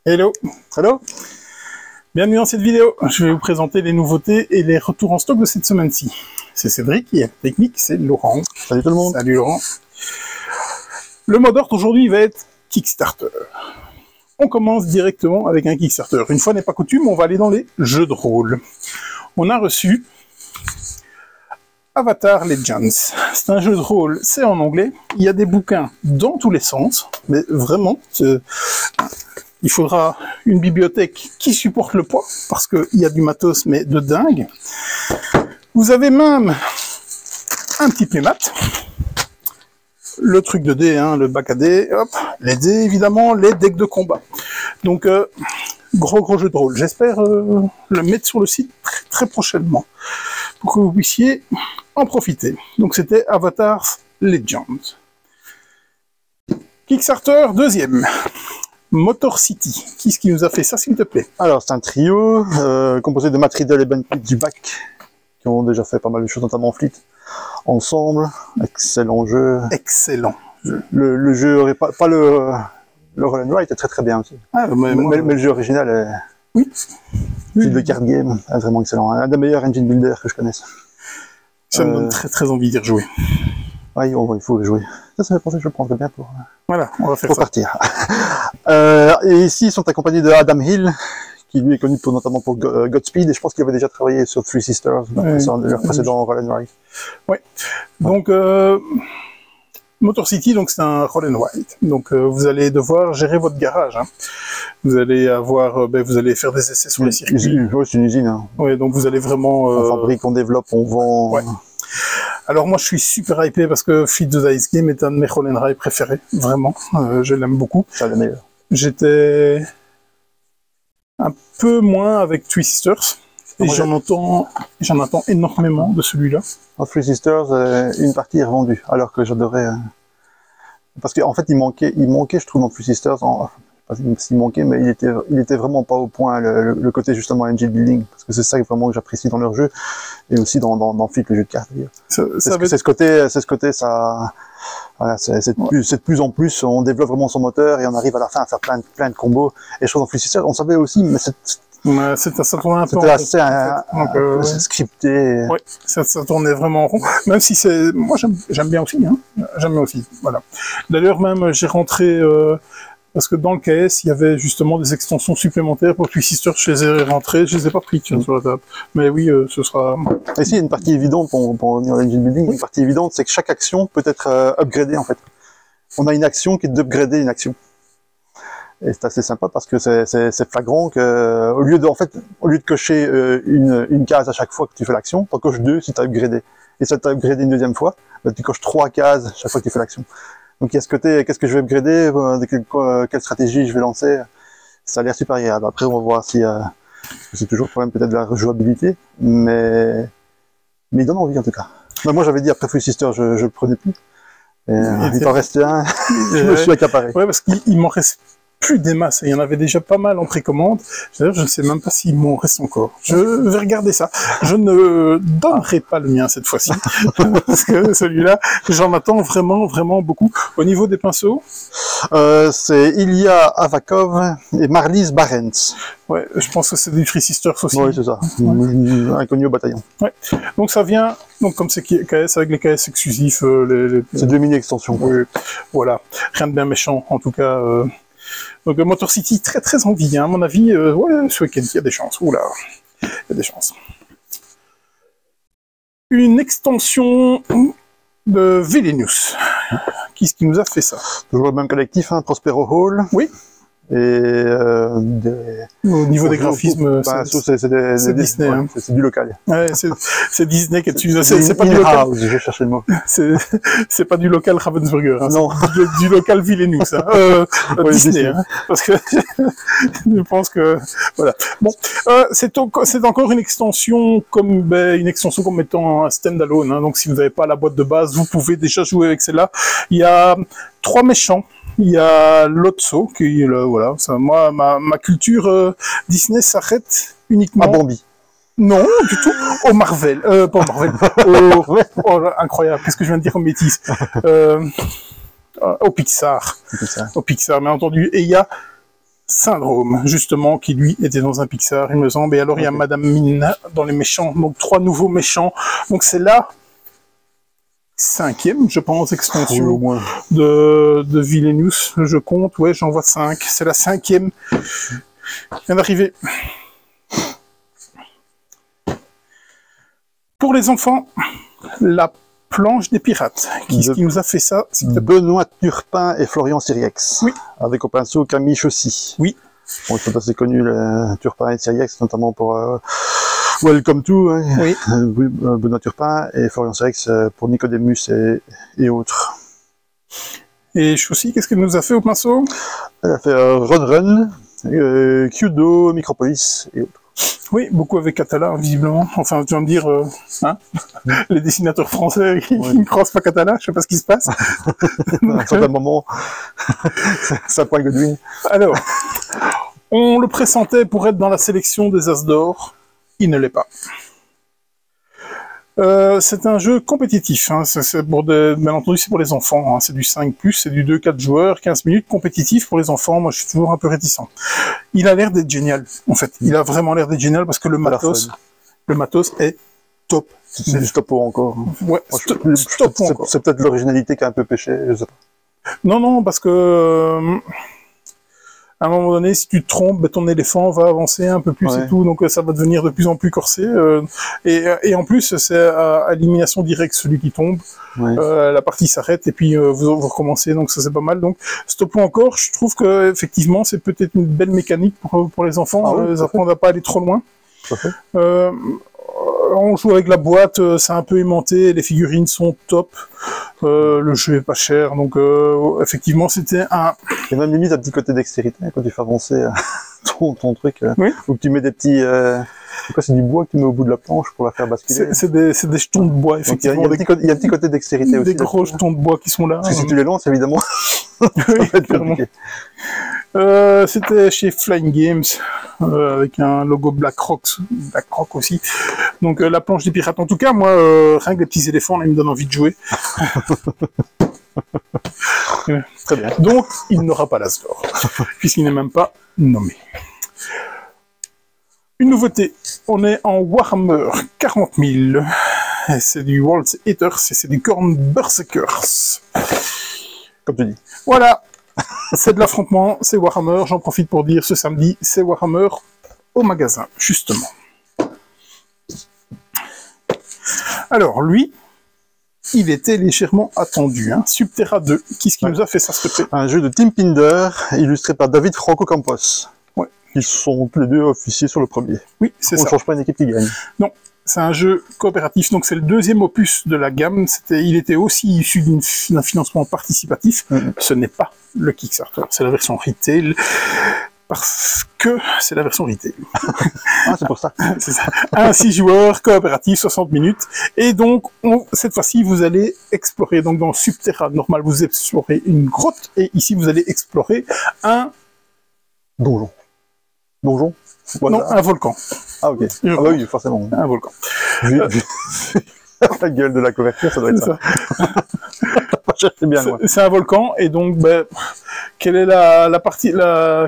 Hello, Hello. bienvenue dans cette vidéo. Je vais vous présenter les nouveautés et les retours en stock de cette semaine-ci. C'est Cédric et la technique, c'est Laurent. Salut tout le monde. Salut Laurent. Le mot d'ordre aujourd'hui va être Kickstarter. On commence directement avec un Kickstarter. Une fois n'est pas coutume, on va aller dans les jeux de rôle. On a reçu Avatar Legends. C'est un jeu de rôle, c'est en anglais. Il y a des bouquins dans tous les sens, mais vraiment, il faudra une bibliothèque qui supporte le poids, parce qu'il y a du matos, mais de dingue. Vous avez même un petit playmat, le truc de dés, hein, le bac à dés, hop, les dés évidemment, les decks de combat. Donc, gros jeu de rôle. J'espère le mettre sur le site très prochainement, pour que vous puissiez en profiter. Donc c'était Avatar Legends. Kickstarter, deuxième. Motor City. Qui est-ce qui nous a fait ça, s'il te plaît? Alors, c'est un trio composé de Matt Riddle et Ben Pitt du bac, qui ont déjà fait pas mal de choses, notamment Fleet. Ensemble, excellent jeu. Excellent. Le jeu, pas le Roll and Write est très bien aussi. Ah, mais le jeu original est... Oui. Le card game est vraiment excellent. Un des meilleurs engine builders que je connaisse. Ça me donne très envie d'y rejouer. Oui, il faut le jouer. Ça me fait penser que je le prendrais bien pour... Voilà, on va faire pour ça. partir. Et ici, ils sont accompagnés de Adam Hill, qui lui est connu notamment pour Godspeed, et je pense qu'il avait déjà travaillé sur Three Sisters, leur précédent Roll and Write. Oui. Donc, Motor City, donc c'est un Roll and Write. Donc, vous allez devoir gérer votre garage. Hein. Vous allez avoir, vous allez faire des essais sur les circuits. Oui, c'est une usine. Hein. Oui, donc vous allez vraiment... On fabrique, on développe, on vend... Ouais. Alors moi je suis super hypé parce que Fleet the Dice Game est un de mes Roll and Write préférés, vraiment, je l'aime beaucoup. C'est le meilleur. J'étais un peu moins avec Three Sisters, et j'en attends énormément de celui-là. En Three Sisters, une partie est revendue, alors que j'adorais... Parce qu'en fait il manquait, je trouve, dans Three Sisters, je sais pas s'il manquait, mais il était vraiment pas au point, le côté justement engine building, parce que c'est ça vraiment que j'apprécie dans leur jeu, et aussi dans Fleet, le jeu de cartes d'ailleurs. C'est ce côté, ça, voilà, c'est de plus en plus, on développe vraiment son moteur, et on arrive à la fin à faire plein de combos, et je trouve dans Fleet Sisters, on savait aussi, mais ça tournait un peu en rond. C'était assez scripté. Oui, ça tournait vraiment en rond, même si c'est... Moi j'aime bien aussi, hein. J'aime bien aussi, voilà. D'ailleurs même j'ai rentré... parce que dans le KS, il y avait justement des extensions supplémentaires pour Three Sisters, je les ai rentrées, je les ai pas pris sur la table. Mais oui, ce sera... Ici, il y a une partie évidente, pour revenir à l'engine building, une partie évidente, c'est que chaque action peut être upgradée, en fait. On a une action qui est d'upgrader une action. Et c'est assez sympa parce que c'est flagrant que, au lieu de cocher une case à chaque fois que tu fais l'action, tu en coches 2 si tu as upgradé. Et si tu as upgradé une deuxième fois, bah, tu coches 3 cases chaque fois que tu fais l'action. Donc il y a ce côté, qu'est-ce que je vais upgrader, quelle stratégie je vais lancer, ça a l'air super agréable. Après on va voir si c'est toujours le problème peut-être de la rejouabilité, mais il donne envie en tout cas. Ben, moi j'avais dit après Three Sisters je le prenais plus, et il t'en restait un, je me suis accaparé. Ouais, parce qu'il m'en reste plus des masses, et il y en avait déjà pas mal en précommande. D'ailleurs, je ne sais même pas s'il m'en reste encore. Je vais regarder ça. Je ne donnerai pas le mien cette fois-ci, parce que celui-là, j'en attends vraiment beaucoup. Au niveau des pinceaux, c'est Ilya Avakov et Marlise Barents. Ouais, je pense que c'est du Three Sisters aussi. Oui, c'est ça. Inconnu au bataillon. Ouais. Donc ça vient, donc comme c'est KS avec les KS exclusifs, c'est 2 mini-extensions. Voilà. Rien de bien méchant, en tout cas. Donc Motor City, très envie, hein. À mon avis, ouais, ce week-end, il y a des chances. Oula, il y a des chances. Une extension de Villainous. Qui est-ce qui nous a fait ça? Toujours le même collectif, hein, Prospero Hall. Oui. Et au niveau des graphismes, c'est Disney. Ouais, hein. c'est du local. Ouais, c'est Disney qui est dessus. C'est pas du local. Je vais chercher le mot. C'est pas du local Ravensburger. Hein. Non. Du local Villainous. Hein. Ouais, Disney. Hein. Parce que je pense que voilà. Bon, c'est encore une extension comme une extension comme étant un stand-alone. Hein. Donc si vous n'avez pas la boîte de base, vous pouvez déjà jouer avec celle-là. Il y a 3 méchants. Il y a Lotso, qui voilà, ça, moi, ma culture Disney s'arrête uniquement... À Bambi. Non, du tout. Au Marvel. Pas au Marvel. Incroyable. Qu'est-ce que je viens de dire en bêtise au Pixar. Au Pixar, bien entendu. Et il y a Syndrome, justement, qui lui était dans un Pixar, il me semble. Et alors, il y a Madame Mina dans les méchants, donc 3 nouveaux méchants. Donc, c'est la 5e, je pense, extension au moins. de Villainous. Je compte, ouais, j'en vois 5. C'est la 5e qui vient d'arriver. Pour les enfants, la planche des pirates. Qui est-ce qui nous a fait ça? Benoît Turpin et Florian Siriex. Oui. Avec au pinceau Camille Chaussy. Oui. Bon, ils sont assez connus, Turpin et Siriex, notamment pour Welcome to, hein. Oui. Benoît Turpin et Florian Siriex pour Nicodemus et autres. Et Chaussy, qu'est-ce qu'elle nous a fait au pinceau? Elle a fait Run Run, Kudo, Micropolis et autres. Oui, beaucoup avec Catala, visiblement. Enfin, tu vas me dire, hein, les dessinateurs français qui ne croisent pas Catala, je sais pas ce qui se passe. À un certain moment, ça pointe Godwin. Alors, on le pressentait pour être dans la sélection des As d'or. Il ne l'est pas. C'est un jeu compétitif, hein. Bien entendu c'est pour les enfants, hein. C'est du 5+, c'est du 2-4 joueurs, 15 minutes, compétitif pour les enfants. Moi je suis toujours un peu réticent. Il a l'air d'être génial, en fait. Il a vraiment l'air d'être génial parce que le matos est top. C'est du stop encore. Ouais, c'est peut-être l'originalité qui a un peu péché, je sais pas. Non, parce que à un moment donné, si tu te trompes, ton éléphant va avancer un peu plus et tout, donc ça va devenir de plus en plus corsé. Et en plus, c'est à élimination directe celui qui tombe. La partie s'arrête et puis vous recommencez, donc ça c'est pas mal. Donc stop encore, je trouve que effectivement c'est peut-être une belle mécanique pour les enfants. Les enfants ne vont pas aller trop loin. On joue avec la boîte, c'est un peu aimanté, les figurines sont top, le jeu est pas cher, donc effectivement c'était un... Il y a même limite un petit côté dextérité quand tu fais avancer ton truc, où tu mets des petits... c'est du bois que tu mets au bout de la planche pour la faire basculer. C'est des jetons de bois, effectivement. Il y a un petit côté dextérité aussi. Des gros jetons de bois qui sont là. Parce que si tu les lances, évidemment, ça va être compliqué. C'était chez Flying Games, avec un logo BlackRock aussi. Donc la planche des pirates. En tout cas, moi, rien que les petits éléphants, là, ils me donnent envie de jouer. Très bien. Donc, il n'aura pas l'As d'or, puisqu'il n'est même pas nommé. Une nouveauté, on est en Warhammer 40 000. C'est du World Eaters et c'est du Khorne Berserkers. Comme tu dis. Voilà. C'est de l'affrontement, c'est Warhammer, j'en profite pour dire ce samedi, c'est Warhammer au magasin, justement. Alors, lui, il était légèrement attendu, hein. Subterra 2, qu'est-ce qui nous a fait ça, s'il te plaît? Un jeu de Tim Pinder, illustré par David Franco Campos. Ouais. Ils sont tous les deux officiers sur le premier. Oui, c'est ça. On ne change pas une équipe qui gagne. Non. C'est un jeu coopératif, donc c'est le 2e opus de la gamme. Il était aussi issu d'un financement participatif. Ce n'est pas le Kickstarter, c'est la version retail, parce que c'est la version retail. Ah, c'est pour ça. C'est ça. Un 6 joueurs, coopératif, 60 minutes. Et donc, cette fois-ci, vous allez explorer. Donc, dans Subterra normal, vous explorez une grotte, et ici, vous allez explorer un... Donjon. Donjon? Voilà. Non, un volcan. Ah, ok. Ah, bah oui, forcément. Un volcan. La gueule de la couverture, ça doit être ça. C'est un volcan, et donc, quelle est la partie,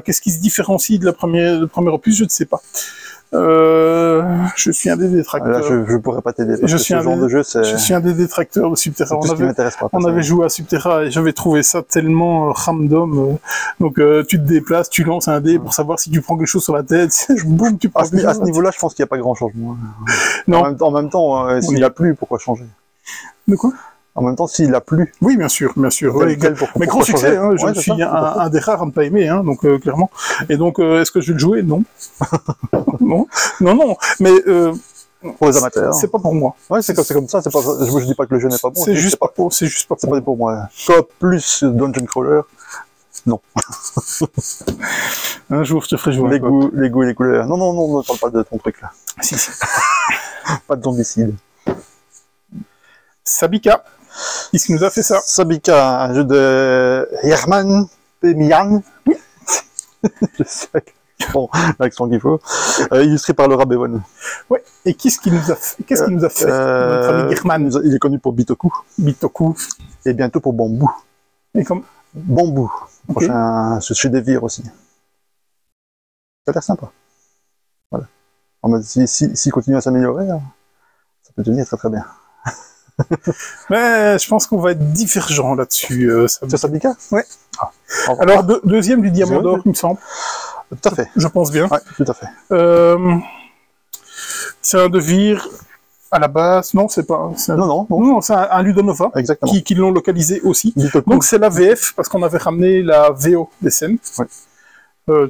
qu'est-ce qui se différencie de le premier opus, je ne sais pas. Je suis un des détracteurs. Là, je pourrais pas t'aider. Je suis un des détracteurs de Subterra. On avait joué à Subterra et j'avais trouvé ça tellement random. Donc, tu te déplaces, tu lances un dé pour savoir si tu prends quelque chose sur la tête. Boum, tu prends. À ce niveau-là, je pense qu'il n'y a pas grand changement. Non. En même temps, s'il a plu, pourquoi changer? De quoi? En même temps, s'il a plu. Oui, bien sûr, bien sûr. Mais gros succès, hein, je suis un des rares à ne pas aimer, hein, donc clairement. Et donc, est-ce que je vais le jouer? Non. non. Mais pour les amateurs. C'est pas pour moi. Ouais, c'est comme ça. Pas, je dis pas que le jeu n'est pas bon. C'est juste pas pour moi. Coop plus Dungeon Crawler. Non. Un jour, je te ferai jouer. Les goûts et les couleurs. Non, ne parle pas de ton truc là. Si. Pas de zombicide. Sabika. Qu'est-ce qui nous a fait ça? Sabika, un jeu de Herman Pemian. Oui. Je sais bon, l'accent qu'il faut. Illustré par Laura Bevan. Ouais. Et qu'est-ce qu'il nous a fait, notre ami Herman? Il est connu pour Bitoku. Et bientôt pour Bambou. Et comme Bambou. Okay. Prochain, ce chez Devir aussi. Ça a l'air sympa. Voilà. S'il continue à s'améliorer, ça peut devenir très très bien. Mais je pense qu'on va être divergents là-dessus. C'est Sabika? Ouais. Ah. Alors, deuxième du Diamant d'Or, il me semble. Tout à fait. Je pense bien. Ouais, tout à fait. C'est un Devir à la base. Non, c'est pas. Non, c'est un Ludonova. Exactement. Qui l'ont localisé aussi. Bitoku. Donc, c'est la VF, parce qu'on avait ramené la VO des scènes. Ouais.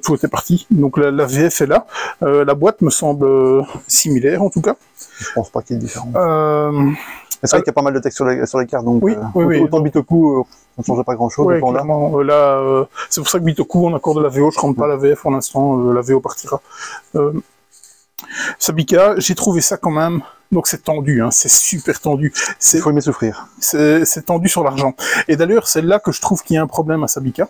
Tout était parti. Donc, la VF est là. La boîte me semble similaire, en tout cas. Je pense pas qu'il y ait différent. C'est vrai qu'il y a pas mal de texte sur les cartes, donc oui, autant Bitoku, ça ne changeait pas grand-chose. Oui, là, c'est pour ça que Bitoku, on accorde la VO, je ne rentre pas la VF pour l'instant, la VO partira. Sabika, j'ai trouvé ça quand même, donc c'est tendu, hein, c'est super tendu. Il faut aimer souffrir. C'est tendu sur l'argent. Et d'ailleurs, c'est là que je trouve qu'il y a un problème à Sabika.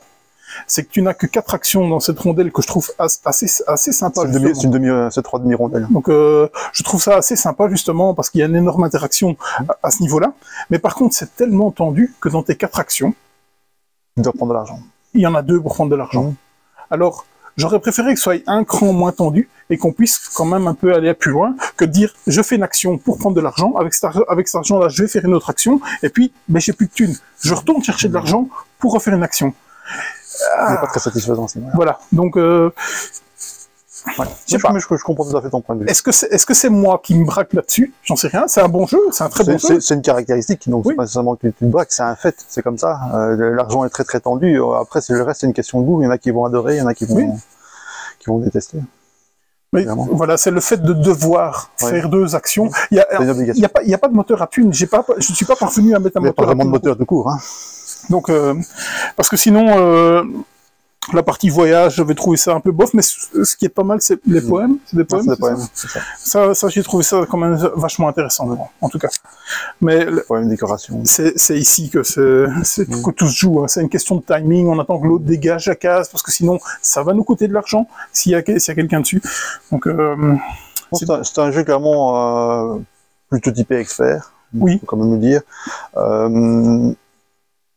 C'est que tu n'as que 4 actions dans cette rondelle que je trouve assez sympa. C'est 3 demi-rondelles. Donc je trouve ça assez sympa justement parce qu'il y a une énorme interaction à ce niveau-là. Mais par contre, c'est tellement tendu que dans tes 4 actions, tu dois prendre de l'argent. Il y en a 2 pour prendre de l'argent. Alors, j'aurais préféré que ce soit un cran moins tendu et qu'on puisse quand même un peu aller plus loin que de dire je fais une action pour prendre de l'argent, avec cet argent-là, je vais faire une autre action, et puis ben, j'ai plus de thunes. Je retourne chercher de l'argent pour refaire une action. C'est pas très satisfaisant, sinon. Voilà, donc ouais. Je comprends tout à fait ton point de vue. Est-ce que c'est moi qui me braque là-dessus? J'en sais rien, c'est un bon jeu, c'est un très bon jeu. C'est une caractéristique, donc c'est pas nécessairement que tu te braques, c'est un fait, c'est comme ça. L'argent est très très tendu, après le reste c'est une question de goût, il y en a qui vont adorer, il y en a qui vont détester. Mais voilà, c'est le fait de devoir faire 2 actions. Il y a pas de moteur à thunes, je suis pas parvenu à mettre un moteur à thunes. Il n'y a pas vraiment de moteur de cours, hein. Donc, parce que sinon, la partie voyage, j'avais trouvé ça un peu bof, mais ce qui est pas mal, c'est les poèmes. C'est des poèmes. Ça j'ai trouvé ça quand même vachement intéressant, en tout cas. Mais poème, décoration. C'est ici que que tout se joue. Hein. C'est une question de timing. On attend que l'autre dégage la case, parce que sinon, ça va nous coûter de l'argent s'il y a quelqu'un dessus. Donc, c'est un jeu clairement plutôt typé expert. Oui. Faut quand même le dire.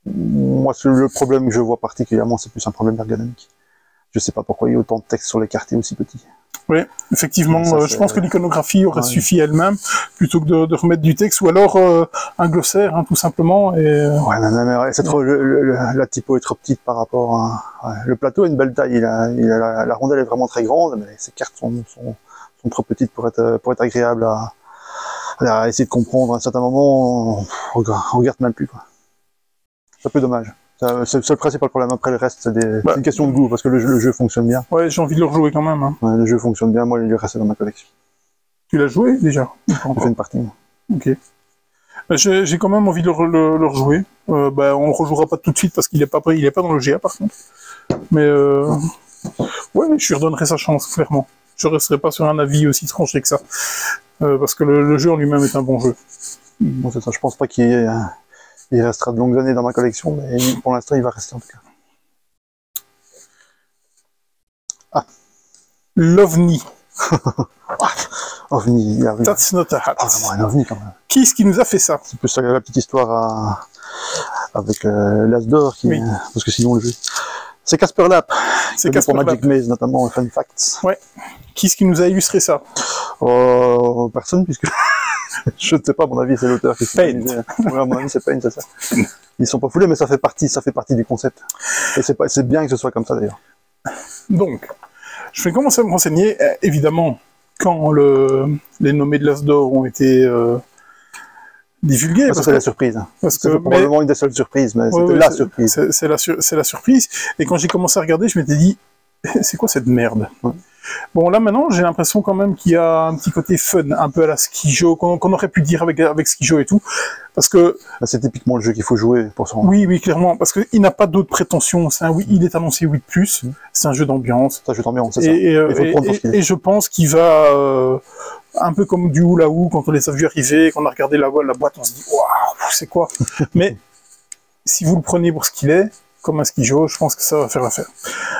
Moi, le problème que je vois particulièrement, c'est plus un problème ergonomique. Je sais pas pourquoi il y a autant de texte sur les cartes aussi petit. Oui, effectivement, je pense que l'iconographie aurait suffi elle-même, plutôt que de remettre du texte, ou alors un glossaire, hein, tout simplement. Et, ouais, la typo est trop petite par rapport à... le plateau a une belle taille, la rondelle est vraiment très grande, mais ces cartes sont trop petites pour être agréables à essayer de comprendre. À un certain moment, on regarde même plus, quoi. C'est un peu dommage. C'est le principal problème. Après, le reste, c'est une question de goût, parce que le jeu fonctionne bien. Ouais, j'ai envie de le rejouer quand même. Hein. Ouais, le jeu fonctionne bien. Moi, il est resté dans ma collection. Tu l'as joué, déjà? J'ai fait une partie. Ok. J'ai quand même envie de le rejouer. On le rejouera pas tout de suite, parce qu'il est pas prêt, il est pas dans le GA, par contre. Mais, ouais, je lui redonnerai sa chance, clairement. Je resterai pas sur un avis aussi tranché que ça. Parce que le jeu en lui-même est un bon jeu. Bon, c'est ça. Je pense pas qu'il y ait... Il restera de longues années dans ma collection, mais pour l'instant, il va rester en tout cas. Ah. L'OVNI. OVNI, il arrive. That's not a hat. Ah, vraiment un OVNI quand même. Qui est-ce qui nous a fait ça? C'est plus la petite histoire avec l'As d'or, parce que sinon le jeu... C'est Casper Lap. C'est Casper pour Magic Maze, notamment Fun Facts. Ouais. Qui est-ce qui nous a illustré ça? Personne, puisque... Je ne sais pas, à mon avis, c'est l'auteur qui s'est amusé. Ouais, à mon avis, c'est Paint, c'est ça. Ils sont pas foulés, mais ça fait partie du concept. Et c'est bien que ce soit comme ça, d'ailleurs. Donc, je vais commencer à me renseigner. Évidemment, quand les nommés de l'As d'or ont été divulgués... C'était la surprise. C'est probablement une des seules surprises, mais c'était la surprise. C'est la surprise. Et quand j'ai commencé à regarder, je m'étais dit, c'est quoi cette merde? Bon, là, maintenant, j'ai l'impression quand même qu'il y a un petit côté fun, un peu à la Skijo, qu'on aurait pu dire avec Skijo et tout, parce que... C'est typiquement le jeu qu'il faut jouer pour ça. Oui, clairement, parce qu'il n'a pas d'autres prétentions. Il est annoncé 8+, c'est un jeu d'ambiance. C'est un jeu d'ambiance, c'est ça. Et je pense qu'il va... un peu comme du Hula Hoop, quand on les a vus arriver, quand on a regardé la boîte, on se dit, waouh, c'est quoi? Mais, si vous le prenez pour ce qu'il est, comme un Skijo, je pense que ça va faire l'affaire.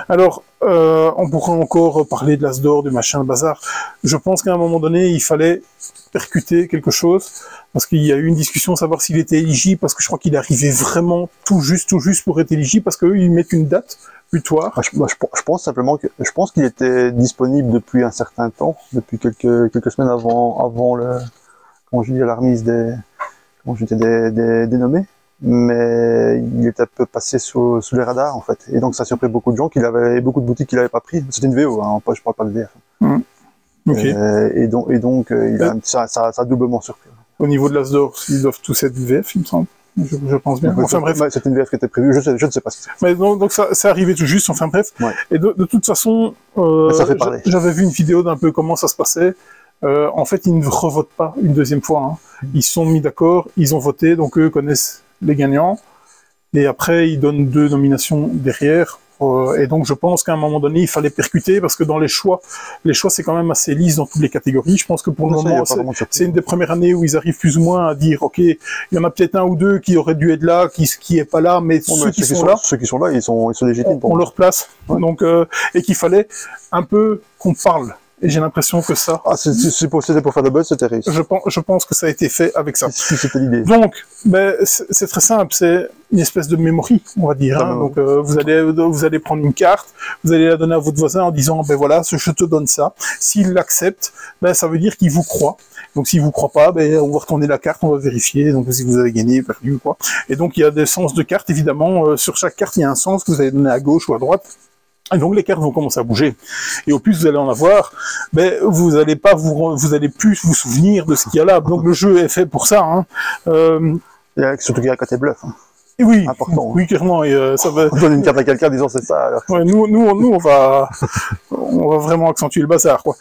Alors, on pourrait encore parler de l'As d'or, du machin, le bazar. Je pense qu'à un moment donné, il fallait percuter quelque chose, parce qu'il y a eu une discussion savoir s'il était éligible, parce que je crois qu'il arrivait vraiment tout juste pour être éligible, parce qu'eux, ils mettent une date butoir. Je pense simplement que je pense qu'il était disponible depuis un certain temps, depuis quelques semaines avant le comment je dis la remise des nommés, mais il était un peu passé sous les radars en fait, et donc ça a surpris beaucoup de gens, qu'il avait beaucoup de boutiques qu'il n'avait pas pris. C'était une VO, hein, je parle pas de VF. Okay. Et donc ça a doublement surpris. Au niveau de l'Asdor, ils doivent tous être VF, il me semble. Je pense bien. Enfin bref. C'était une VF qui était prévue, je ne sais pas. Mais donc ça, c'est arrivé tout juste, enfin bref. Ouais. Et de toute façon, ça fait parler. J'avais vu une vidéo d'un peu comment ça se passait. En fait, ils ne revotent pas une deuxième fois. Hein. Ils se sont mis d'accord, ils ont voté, donc eux connaissent les gagnants. Et après, ils donnent 2 nominations derrière. Et donc, je pense qu'à un moment donné, il fallait percuter, parce que dans les choix, c'est quand même assez lisse dans toutes les catégories. Je pense que pour le moment, c'est une des premières années où ils arrivent plus ou moins à dire, OK, il y en a peut-être un ou deux qui auraient dû être là, qui est pas là, mais ceux qui sont là, ils sont légitimes. On leur place. Ouais. Donc, et qu'il fallait un peu qu'on parle. Et j'ai l'impression que ça... Ah, c'était pour faire le buzz, c'était réussi. Je pense que ça a été fait avec ça. C'était l'idée. Donc, c'est très simple, c'est une espèce de mémoire, on va dire. Hein. Donc, vous allez prendre une carte, vous allez la donner à votre voisin en disant, ben voilà, je te donne ça. S'il l'accepte, ben ça veut dire qu'il vous croit. Donc, s'il vous croit pas, ben on va retourner la carte, on va vérifier. Donc, si vous avez gagné, perdu, quoi. Et donc, il y a des sens de cartes, évidemment. Sur chaque carte, il y a un sens que vous allez donner à gauche ou à droite. Et donc les cartes vont commencer à bouger. Et au plus vous allez en avoir, ben vous allez plus vous souvenir de ce qu'il y a là. Donc le jeu est fait pour ça. Hein. Surtout qu'il y a un côté bluff. Hein. Et oui, important. Oui, clairement. Et, ça va... On donne une carte à quelqu'un en disant c'est ça. Alors. Ouais, nous on va vraiment accentuer le bazar, quoi.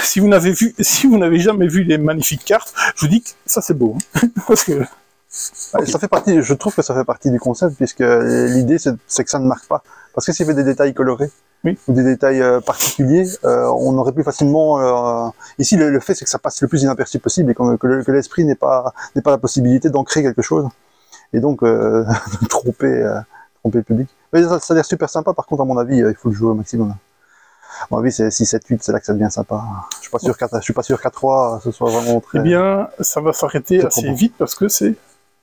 Si vous n'avez jamais vu les magnifiques cartes, je vous dis que ça c'est beau, hein. Parce que okay. Ça fait partie. Je trouve que ça fait partie du concept, puisque l'idée c'est que ça ne marque pas. Parce que s'il y avait des détails colorés, oui, ou des détails particuliers, on aurait plus facilement... Ici, le fait, c'est que ça passe le plus inaperçu possible, et que l'esprit n'ait pas la possibilité d'ancrer quelque chose, et donc de tromper le public. Mais ça a l'air super sympa, par contre, à mon avis, il faut le jouer au maximum. À mon avis, c'est 6, 7, 8, c'est là que ça devient sympa. Je suis pas sûr qu'à 3, ce soit vraiment très... Eh bien, ça va s'arrêter assez vite, parce que c'est...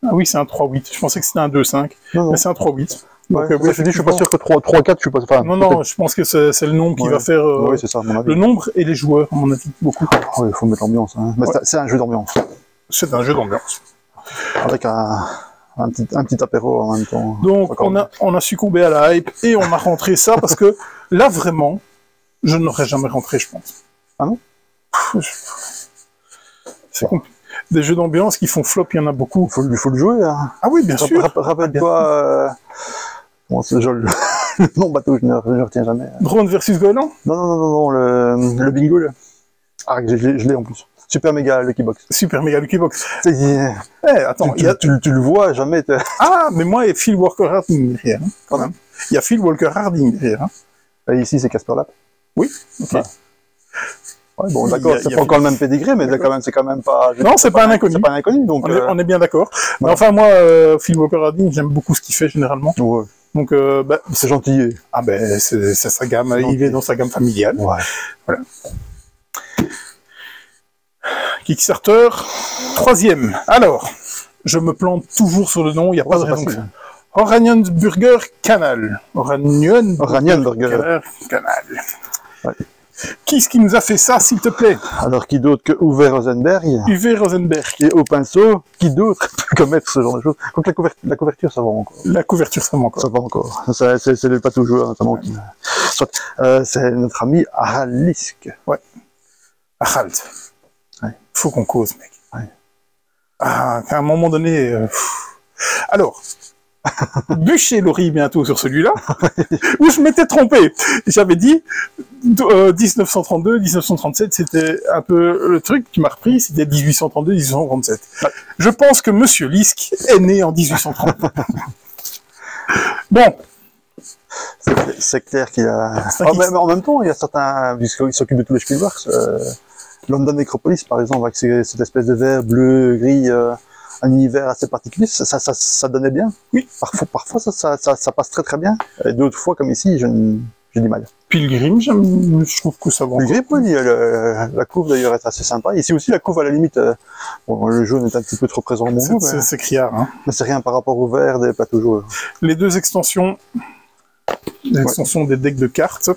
Ah oui, c'est un 3-8. Je pensais que c'était un 2-5, mais c'est un 3-8. Donc, ouais, oui, je suis pas sûr que 3-4, je suis pas... Enfin, non, je pense que c'est le nombre qui va faire... oui, c'est ça, à mon avis. Le nombre et les joueurs, à mon avis, beaucoup. Oh, il faut mettre l'ambiance. Hein. Mais c'est un jeu d'ambiance. C'est un jeu d'ambiance. Avec un petit apéro en même temps. Donc, on a succombé à la hype et on a rentré ça, parce que là, vraiment, je n'aurais jamais rentré, je pense. Ah non? C'est compliqué. Des jeux d'ambiance qui font flop, il y en a beaucoup. Il faut le jouer. Hein. Ah oui, bien sûr. Rappelle-toi... Comment c'est le nom bateau, je ne retiens jamais. Drone versus Goéland? Non, le bingo. Là. Ah, je l'ai en plus. Super méga Lucky Box. Super méga Lucky Box. Attends, tu le vois jamais. Ah, mais moi, il y a Phil Walker Harding derrière, hein, quand même. Il y a Phil Walker Harding derrière. Hein. Et ici, c'est Casper Lap. Oui, ok. Ah. Ouais, bon, d'accord, c'est pas encore le même pédigré, mais c'est quand même pas... Non, c'est pas un inconnu. C'est pas un inconnu, donc... On est bien d'accord. Ouais. Mais enfin, moi, Phil Walker Harding, j'aime beaucoup ce qu'il fait, généralement. Ouais. Donc, c'est gentil. Ah ben, c'est sa gamme, il est dans sa gamme familiale. Ouais. Voilà. Kickstarter, 3e. Alors, je me plante toujours sur le nom, il n'y a pas de raison. Oranienburger Canal. Oranienburger Canal. Ouais. Qui est-ce qui nous a fait ça, s'il te plaît? Alors, qui d'autre que Uwe Rosenberg? Uwe Rosenberg. Et au pinceau, qui d'autre peut commettre ce genre de choses? Donc la couverture, ça va encore. La couverture, ça va encore. Ça va encore. C'est pas tout joueur, notamment. Ouais. C'est notre ami Harald Lisk. Ouais. Harald. Ouais. Faut qu'on cause, mec. Ouais. Ah, à un moment donné... Alors... Bûcher-Laurie bientôt sur celui-là, où je m'étais trompé. J'avais dit 1932, 1937, c'était un peu le truc qui m'a repris, c'était 1832, 1837. Ouais. Je pense que Monsieur Lisk est né en 1830. Bon. C'est clair qu'il a... mais en même temps, il y a certains, puisqu'il s'occupe de tous les Spielberg, London Necropolis, par exemple, avec cette espèce de vert, bleu, gris, un univers assez particulier, ça donnait bien. Oui. Parfois ça passe très très bien. Et d'autres fois, comme ici, j'ai du mal. Pilgrim, je trouve que ça va. Pilgrim, oui, la couve d'ailleurs est assez sympa. Ici aussi, la couve à la limite, bon, le jaune est un petit peu trop présent dans mon goût. C'est criard, hein. Mais c'est rien par rapport au vert des plateaux joueurs. Les deux extensions, L'extension des decks de cartes.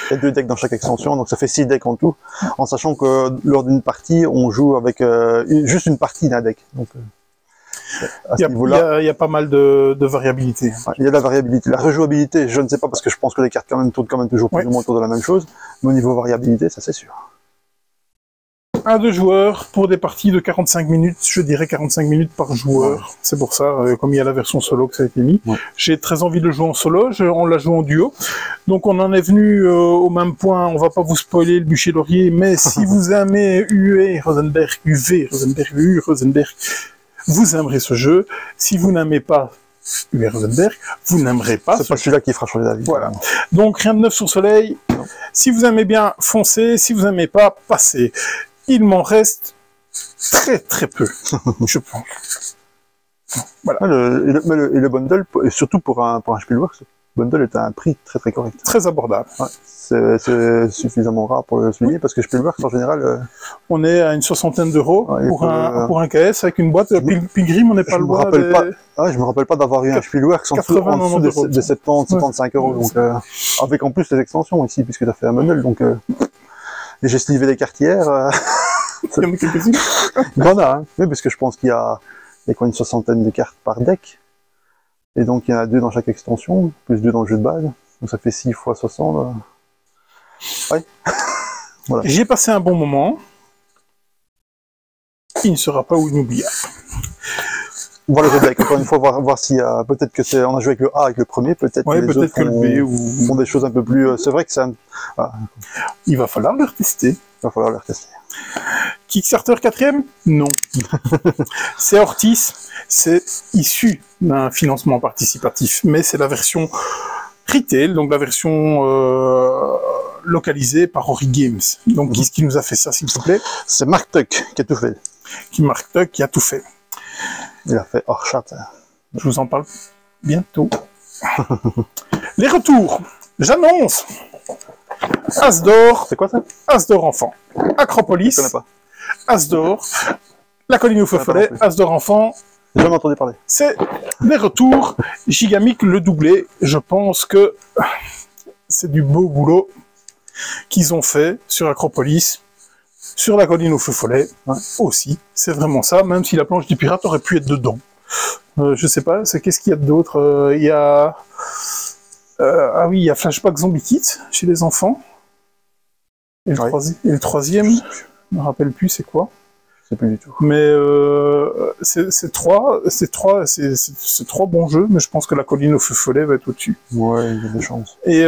Il y a 2 decks dans chaque extension, donc ça fait 6 decks en tout, en sachant que lors d'une partie, on joue avec juste une partie d'un deck. Donc, à ce niveau-là, il y a pas mal de variabilité. Ouais, il y a de la variabilité. La rejouabilité, je ne sais pas, parce que je pense que les cartes quand même tournent quand même toujours plus ou moins autour de la même chose, mais au niveau variabilité, ça c'est sûr. 1 2 joueurs pour des parties de 45 minutes, je dirais 45 minutes par joueur. Ouais. C'est pour ça, comme il y a la version solo que ça a été mis. Ouais. J'ai très envie de le jouer en solo, on l'a joué en duo. Donc on en est venu au même point, on va pas vous spoiler le bûcher laurier, mais si vous aimez UV Rosenberg, vous aimerez ce jeu. Si vous n'aimez pas UV Rosenberg, vous n'aimerez pas. C'est pas celui-là qui fera changer d'avis. Voilà. Donc rien de neuf sur Soleil. Non. Si vous aimez bien, foncez. Si vous n'aimez pas, passez. Il m'en reste très très peu, je pense. Voilà. Et le bundle, et surtout pour un Spielworks, le bundle est à un prix très très correct. Très abordable. Ouais. C'est suffisamment rare pour le souligner, parce que Spielworks en général... On est à une 60aine d'euros pour un KS avec une boîte. Pilgrim, on n'est pas le droit. Je me rappelle pas d'avoir eu un Spielworks en dessous de 70-75 euros. Donc, avec en plus les extensions ici, puisque tu as fait un bundle. Donc, et j'ai slivé les cartières. Il y en a quelques-unes. Il y en a, hein. Oui, parce que je pense qu'il y a quoi, une 60aine de cartes par deck. Et donc il y en a 2 dans chaque extension, plus 2 dans le jeu de base. Donc ça fait 6 x 60. Ouais. Voilà. J'ai passé un bon moment. Il ne sera pas inoubliable. On va le jeu de deck, encore une fois, voir s'il y a... Peut-être que c'est... On a joué avec le A, avec le premier, peut-être ouais, que les autres que le B font des choses un peu plus... C'est vrai que c'est un... Voilà. Il va falloir le retester. Il va falloir le retester. Kickstarter 4e? Non. C'est Ortis, c'est issu d'un financement participatif, mais c'est la version retail, donc la version localisée par Ori Games. Donc qui nous a fait ça, s'il vous plaît? C'est Mark Tuck qui a tout fait. Mark Tuck qui a tout fait. Il a fait Orchat. Je vous en parle bientôt. Les retours. J'annonce. Asdor. C'est quoi ça? Asdor enfant. Acropolis. Je connais pas. Asdor. La colline au feu follet. Asdor enfant. J'ai jamais entendu parler. C'est des retours. Gigamic le doublé. Je pense que c'est du beau boulot qu'ils ont fait sur Acropolis. Sur la colline au feu follet, aussi, c'est vraiment ça, même si la planche du pirate aurait pu être dedans. Je sais pas, qu'est-ce qu'il y a d'autre? Il y a... ah oui, il y a Flashback Zombie Kit chez les enfants. Et le troisième, je me rappelle plus c'est quoi. Je sais plus du tout. Mais c'est trois bons jeux, mais je pense que la colline au feu follet va être au-dessus. Ouais, il y a des chances. Et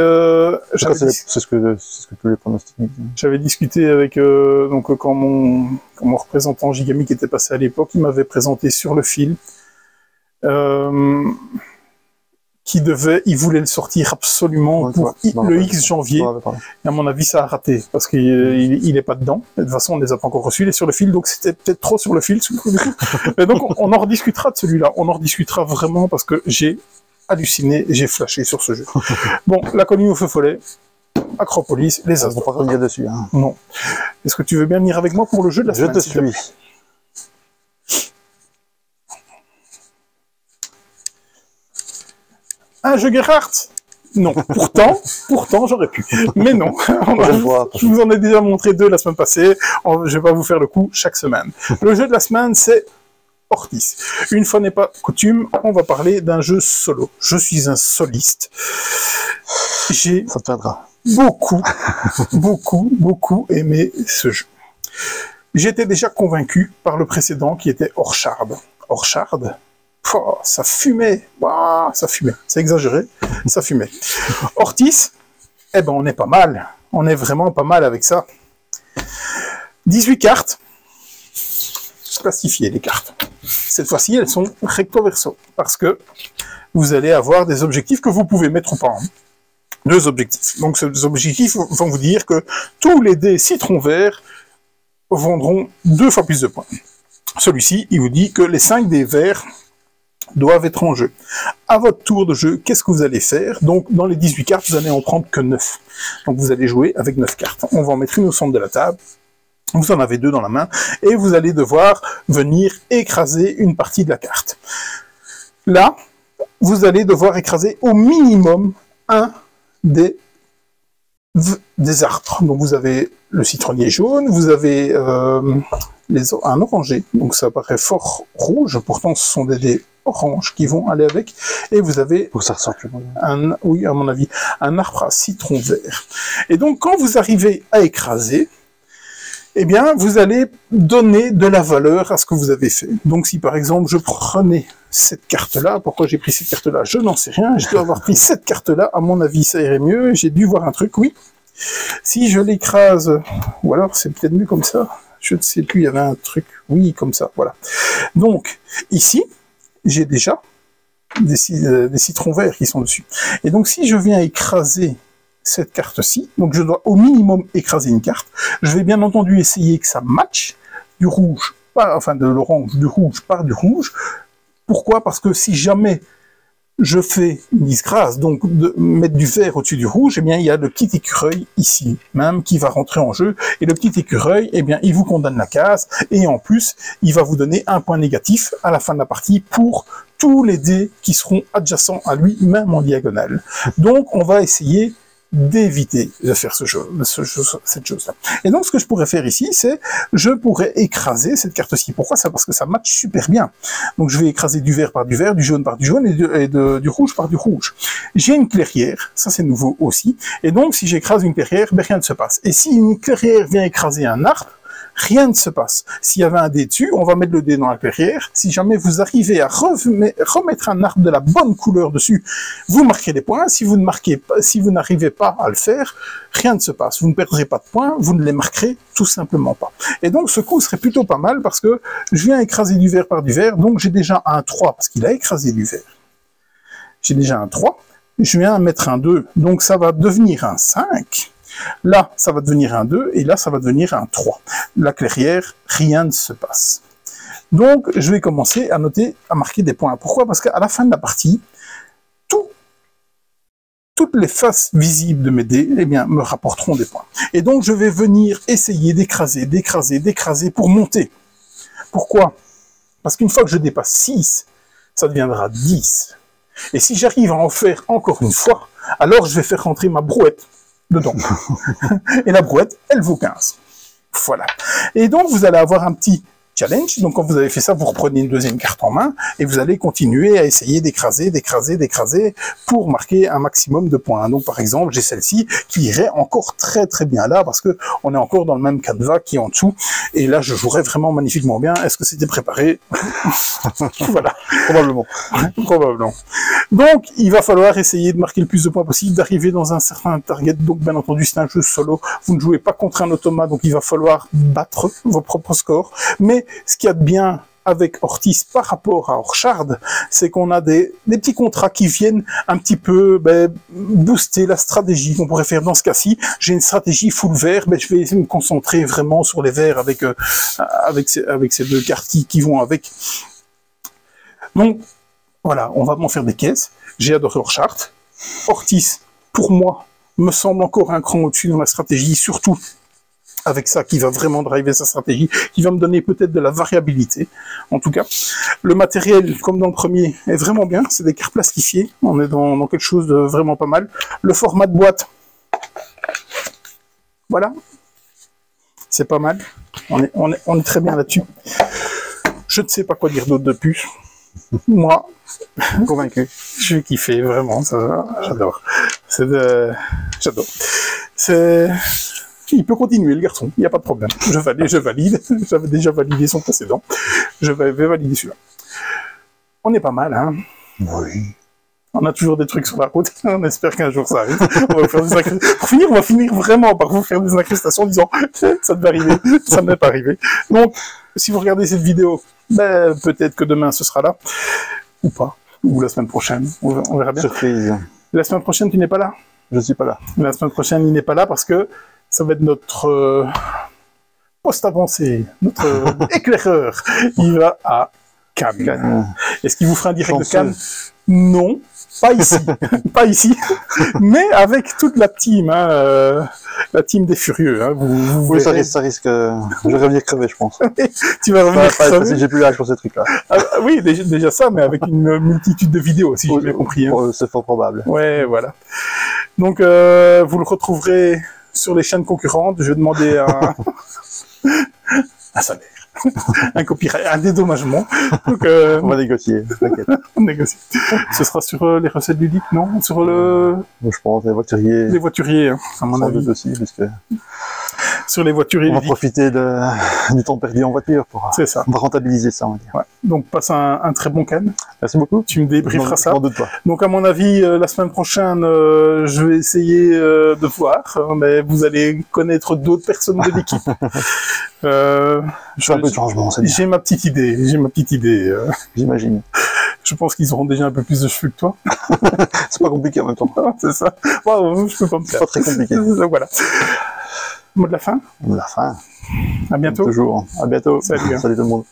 c'est ce que tous les pronostics disent. J'avais discuté avec donc quand mon représentant Gigamic était passé à l'époque, il m'avait présenté sur le fil il voulait le sortir absolument pour le X janvier. Et à mon avis, ça a raté, parce qu'il est pas dedans. Et de toute façon, on les a pas encore reçus. Il est sur le fil, donc c'était peut-être trop sur le fil. Mais donc, on en rediscutera de celui-là. On en rediscutera vraiment, parce que j'ai halluciné, j'ai flashé sur ce jeu. Bon, la colline au feu follet, Acropolis, les Asdor. On va pas revenir dessus. Hein. Non. Est-ce que tu veux bien venir avec moi pour le jeu de la semaine? Je te suis. Un jeu Gerhardt? Non. Pourtant, j'aurais pu. Mais non. Je vous en ai déjà montré 2 la semaine passée. Je vais pas vous faire le coup chaque semaine. Le jeu de la semaine, c'est Ortis. Une fois n'est pas coutume, on va parler d'un jeu solo. Je suis un soliste. J'ai beaucoup aimé ce jeu. J'étais déjà convaincu par le précédent qui était Orchard. Orchard? Oh, ça fumait, wow, ça fumait, c'est exagéré, ça fumait. Ortis, eh ben on est pas mal, on est vraiment pas mal avec ça. 18 cartes, plastifiées les cartes. Cette fois-ci, elles sont recto verso, parce que vous allez avoir des objectifs que vous pouvez mettre ou pas. 2 objectifs. Donc ces objectifs vont vous dire que tous les dés citron vert vendront 2 fois plus de points. Celui-ci, il vous dit que les 5 dés verts doivent être en jeu. À votre tour de jeu, qu'est-ce que vous allez faire? Donc, dans les 18 cartes, vous allez en prendre que 9. Donc, vous allez jouer avec 9 cartes. On va en mettre une au centre de la table. Vous en avez 2 dans la main. Et vous allez devoir venir écraser une partie de la carte. Là, vous allez devoir écraser au minimum un des arbres. Donc vous avez le citronnier jaune, vous avez un oranger, donc ça paraît fort rouge, pourtant ce sont des dés oranges qui vont aller avec, et vous avez, ça ressemble, oui, à mon avis, un arbre à citron vert. Et donc quand vous arrivez à écraser, eh bien, vous allez donner de la valeur à ce que vous avez fait. Donc, si par exemple, je prenais cette carte-là, pourquoi j'ai pris cette carte-là? Je n'en sais rien, je dois avoir pris cette carte-là, à mon avis, ça irait mieux, j'ai dû voir un truc, oui. Si je l'écrase, ou alors c'est peut-être mieux comme ça, je ne sais plus, il y avait un truc, oui, comme ça, voilà. Donc, ici, j'ai déjà des citrons verts qui sont dessus. Et donc, si je viens écraser cette carte-ci, donc je dois au minimum écraser une carte. Je vais bien entendu essayer que ça matche du rouge, enfin de l'orange, du rouge par du rouge. Pourquoi? Parce que si jamais je fais une disgrâce, donc de mettre du vert au-dessus du rouge, eh bien il y a le petit écureuil ici même qui va rentrer en jeu, et le petit écureuil, eh bien il vous condamne la case, et en plus il va vous donner un point négatif à la fin de la partie pour tous les dés qui seront adjacents à lui, même en diagonale. Donc on va essayer d'éviter de faire cette chose-là. Et donc, ce que je pourrais faire ici, c'est, je pourrais écraser cette carte-ci. Pourquoi ça? Parce que ça matche super bien. Donc, je vais écraser du vert par du vert, du jaune par du jaune, et du rouge par du rouge. J'ai une clairière, ça c'est nouveau aussi, et donc, si j'écrase une clairière, ben, rien ne se passe. Et si une clairière vient écraser un arbre, rien ne se passe. S'il y avait un dé dessus, on va mettre le dé dans la clairière. Si jamais vous arrivez à remettre un arbre de la bonne couleur dessus, vous marquez des points. Si vous n'arrivez pas à le faire, rien ne se passe. Vous ne perdrez pas de points, vous ne les marquerez tout simplement pas. Et donc, ce coup serait plutôt pas mal parce que je viens écraser du vert par du vert, donc j'ai déjà un 3 parce qu'il a écrasé du vert. J'ai déjà un 3. Je viens mettre un 2, donc ça va devenir un 5. Là, ça va devenir un 2, et là, ça va devenir un 3. La clairière, rien ne se passe. Donc, je vais commencer à noter, à marquer des points. Pourquoi? Parce qu'à la fin de la partie, toutes les faces visibles de mes dés, eh bien, me rapporteront des points. Et donc, je vais venir essayer d'écraser, d'écraser pour monter. Pourquoi? Parce qu'une fois que je dépasse 6, ça deviendra 10. Et si j'arrive à en faire encore une fois, alors je vais faire rentrer ma brouette dedans. Et la brouette, elle vaut 15. Voilà. Et donc, vous allez avoir un petit challenge. Donc, quand vous avez fait ça, vous reprenez une deuxième carte en main et vous allez continuer à essayer d'écraser pour marquer un maximum de points. Donc, par exemple, j'ai celle-ci qui irait encore très très bien là parce que on est encore dans le même canevas qui est en dessous. Et là, je jouerais vraiment magnifiquement bien. Est-ce que c'était préparé? Voilà. Probablement. Probablement. Donc, il va falloir essayer de marquer le plus de points possible, d'arriver dans un certain target. Donc, bien entendu, c'est un jeu solo. Vous ne jouez pas contre un automa, donc il va falloir battre vos propres scores. Mais ce qu'il y a de bien avec Ortiz par rapport à Orchard, c'est qu'on a des petits contrats qui viennent un petit peu booster la stratégie qu'on pourrait faire dans ce cas-ci. J'ai une stratégie full vert, je vais me concentrer vraiment sur les verts avec ces deux cartes qui vont avec. Donc, voilà, on va m'en faire des caisses. J'ai adoré Orchard. Ortiz, pour moi, me semble encore un cran au-dessus dans la stratégie, surtout avec ça qui va vraiment driver sa stratégie, qui va me donner peut-être de la variabilité. En tout cas, le matériel, comme dans le premier, est vraiment bien. C'est des cartes plastifiées. On est dans quelque chose de vraiment pas mal. Le format de boîte, voilà, c'est pas mal. On est très bien là-dessus. Je ne sais pas quoi dire d'autre de plus. Moi, convaincu. Je vais kiffer, vraiment, ça, j'adore. J'adore. Il peut continuer, le garçon, il n'y a pas de problème. Je valide. J'avais déjà validé son précédent. Je vais valider celui-là. On est pas mal, hein? Oui. On a toujours des trucs sur la route. On espère qu'un jour ça arrive. On va faire des Pour finir, on va finir vraiment par vous faire des incrustations en disant ça devait arriver, ça ne m'est pas arrivé. Donc, si vous regardez cette vidéo, peut-être que demain ce sera là. Ou pas. Ou la semaine prochaine. On verra bien. Surprise. La semaine prochaine, tu n'es pas là? Je ne suis pas là. La semaine prochaine, il n'est pas là parce que ça va être notre poste avancé, notre éclaireur. Il va à Cannes. Est-ce qu'il vous fera un direct de Cannes? Non. Pas ici, pas ici, mais avec toute la team, hein, la team des furieux. Hein, vous Oui, verrez. ça risque. Je vais revenir crever, je pense. Tu vas revenir crever. J'ai plus l'âge pour ces trucs-là. Ah, oui, déjà ça, mais avec une multitude de vidéos, si j'ai bien compris. Hein. C'est fort probable. Ouais, voilà. Donc, vous le retrouverez sur les chaînes concurrentes. Je vais demander un salaire, un copyright, un dédommagement. Donc, On va négocier, t'inquiète. on négocie. Ce sera sur les recettes ludiques, non? Sur Je pense, les voituriers. les voituriers, hein, à mon Sans avis. doute aussi, parce que Sur les voituriers on va ludiques. profiter du temps perdu en voiture pour C'est ça. on va rentabiliser ça, on va dire. Ouais. Donc, passe un très bon can. Merci beaucoup. Tu me débrieferas ça. J'en doute pas. Donc, à mon avis, la semaine prochaine, je vais essayer de voir, mais vous allez connaître d'autres personnes de l'équipe. Je fais un peu de changement, c'est bien. J'ai ma petite idée. J'imagine. Je pense qu'ils auront déjà un peu plus de cheveux que toi. C'est pas compliqué en même temps. C'est ça. Wow, je peux pas me C'est faire. pas très compliqué. Donc, voilà. Mot de la fin. La fin. À bientôt. Toujours. À bientôt. Salut, hein. Salut tout le monde.